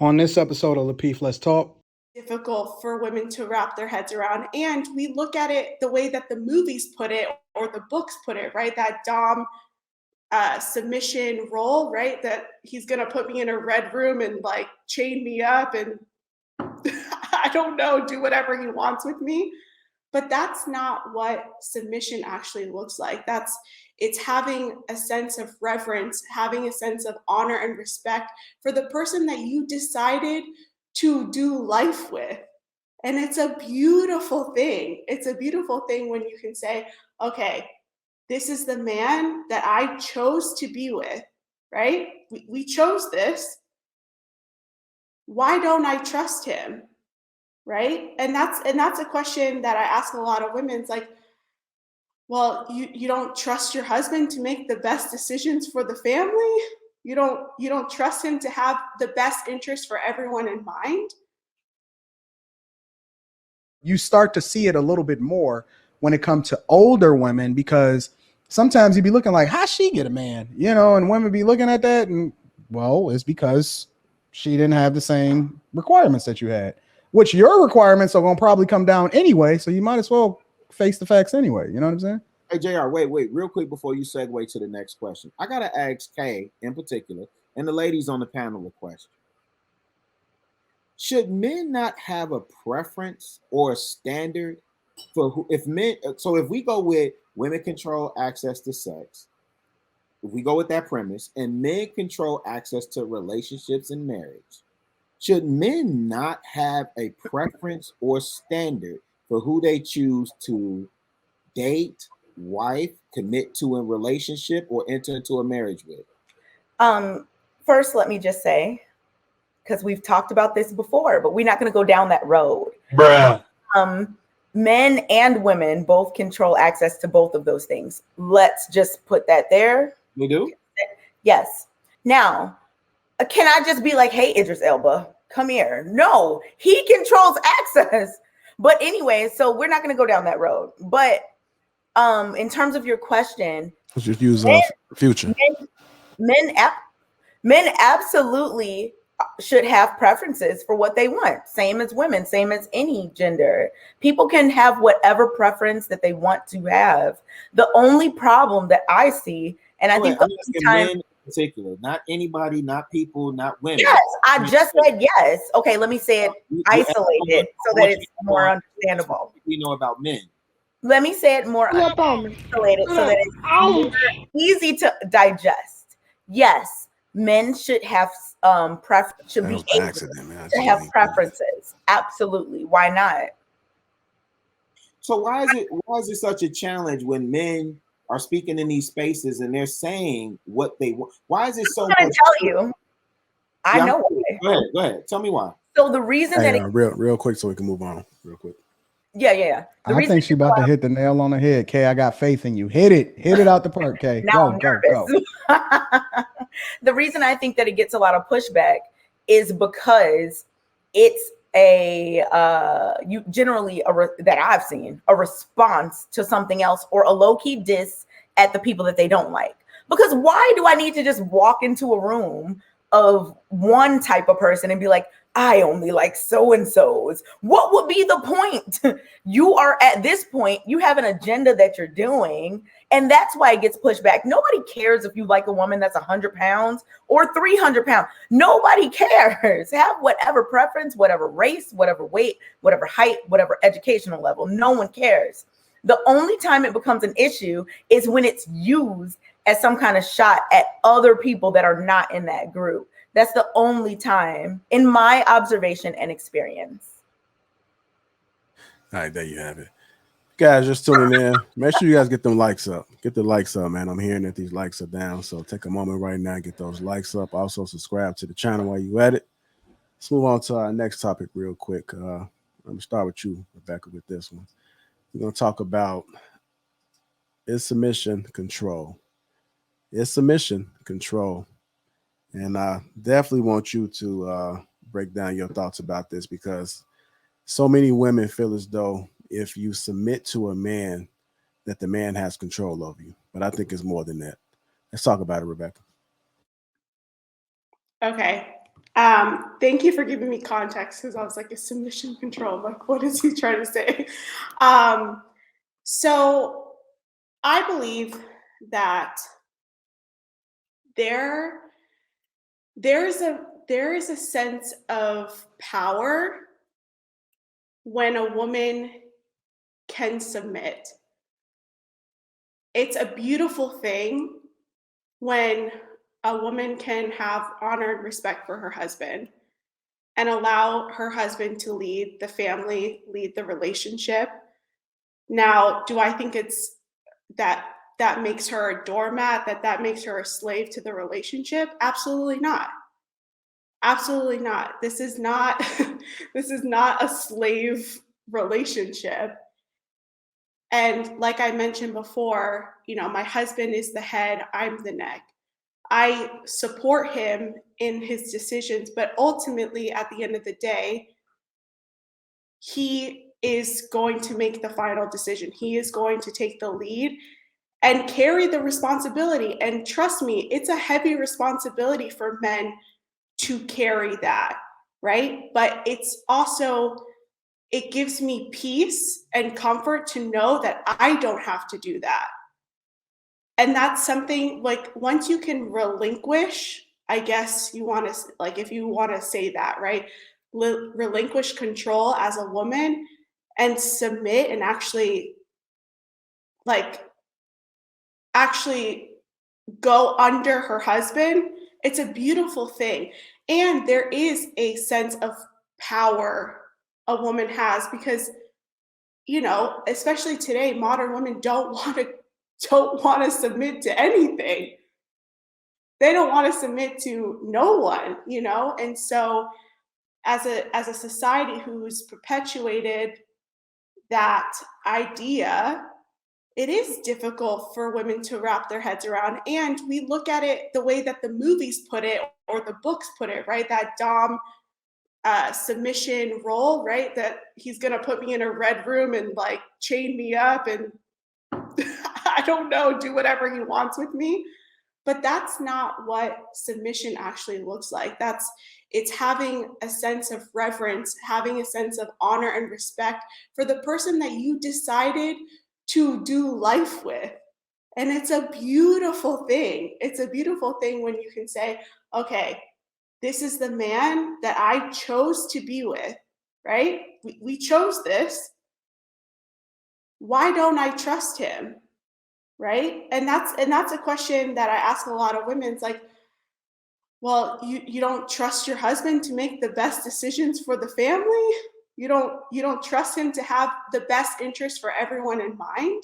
On this episode of Lapeef, Let's Talk. Difficult for women to wrap their heads around. And we look at it the way that the movies put it or the books put it, right? That Dom submission role, right? That he's going to put me in a red room and like chain me up and I don't know, do whatever he wants with me. But that's not what submission actually looks like. It's having a sense of reverence, having a sense of honor and respect for the person that you decided to do life with. And it's a beautiful thing. It's a beautiful thing when you can say, okay, this is the man that I chose to be with, right? We chose this. Why don't I trust him? Right? And that's a question that I ask a lot of women. It's like, well, you don't trust your husband to make the best decisions for the family? You don't trust him to have the best interest for everyone in mind? You start to see it a little bit more when it comes to older women, because sometimes you'd be looking like, how she get a man? And women be looking at that and, well, it's because she didn't have the same requirements that you had, which your requirements are going to probably come down anyway. So you might as well face the facts anyway. You know what I'm saying? Hey, JR, wait, real quick before you segue to the next question. I got to ask Kay in particular, and the ladies on the panel, a question. Should men not have a preference or a standard for who, if men, so if we go with women control access to sex, if we go with that premise, and men control access to relationships and marriage, should men not have a preference or standard for who they choose to date, wife, commit to a relationship, or enter into a marriage with? First, let me just say, because we've talked about this before, but we're not going to go down that road. Bruh. Men and women both control access to both of those things. Let's just put that there. We do? Yes. Now, can I just be like, hey, Idris Elba, come here? No, he controls access. But anyway, so we're not going to go down that road. But in terms of your question, let's just use Future. Men absolutely should have preferences for what they want. Same as women, same as any gender. People can have whatever preference that they want to have. The only problem that I see, and I think men in particular, not anybody, not people, not women. Yes, I just said yes. Okay, let me say it isolated so that it's more understandable. We know about men. Let me say it more isolated so that it's easy to digest. Yes, men should have should be able to have preferences. Absolutely. Why not? So why is it such a challenge when men are speaking in these spaces and they're saying what they want? Why is it so much? I'm gonna tell you. I know why. Go ahead. Tell me why. So the reason that real quick so we can move on real quick. Yeah. I think she's about to hit the nail on the head. Kay, I got faith in you. Hit it out the park, Kay. Go. The reason I think that it gets a lot of pushback is because it's that I've seen a response to something else, or a low-key diss at the people that they don't like. Because why do I need to just walk into a room of one type of person and be like, I only like so-and-so's? What would be the point? You are at this point, you have an agenda that you're doing, and that's why it gets pushed back. Nobody cares if you like a woman that's 100 pounds or 300 pounds. Nobody cares. Have whatever preference, whatever race, whatever weight, whatever height, whatever educational level. No one cares. The only time it becomes an issue is when it's used as some kind of shot at other people that are not in that group. That's the only time, in my observation and experience. All right, there you have it. Guys, just tuning in. Make sure you guys get them likes up. Get the likes up, man. I'm hearing that these likes are down. So take a moment right now, get those likes up. Also subscribe to the channel while you at it. Let's move on to our next topic real quick. Let me start with you, Rebecca, with this one. We're going to talk about, is submission control? Is submission control? And I definitely want you to break down your thoughts about this, because so many women feel as though if you submit to a man, that the man has control over you. But I think it's more than that. Let's talk about it, Rebecca. Okay. Thank you for giving me context, because I was like, a submission control. I'm like, what is he trying to say? So I believe that there is a sense of power when a woman can submit. It's a beautiful thing when a woman can have honor and respect for her husband and allow her husband to lead the family, lead the relationship. Now, do I think it's that makes her a doormat, that makes her a slave to the relationship? Absolutely not. Absolutely not. This is not this is not a slave relationship. And like I mentioned before, my husband is the head, I'm the neck. I support him in his decisions, but ultimately at the end of the day, he is going to make the final decision. He is going to take the lead and carry the responsibility. And trust me, it's a heavy responsibility for men to carry that, right? But it's also, it gives me peace and comfort to know that I don't have to do that. And that's something, like, once you can relinquish, I guess you want to, like, if you want to say that, right? Relinquish control as a woman and submit and actually go under her husband, it's a beautiful thing. And there is a sense of power a woman has, because especially today, modern women don't want to submit to anything. They don't want to submit to no one, and so as a society who's perpetuated that idea, it is difficult for women to wrap their heads around. And we look at it the way that the movies put it or the books put it, right? That dom submission role, right? That he's gonna put me in a red room and like chain me up and I don't know, do whatever he wants with me. But that's not what submission actually looks like. It's having a sense of reverence, having a sense of honor and respect for the person that you decided to do life with. And it's a beautiful thing. It's a beautiful thing when you can say, okay, this is the man that I chose to be with, right? We chose this. Why don't I trust him? Right? And that's a question that I ask a lot of women. It's like, well, you don't trust your husband to make the best decisions for the family? You don't trust him to have the best interest for everyone in mind?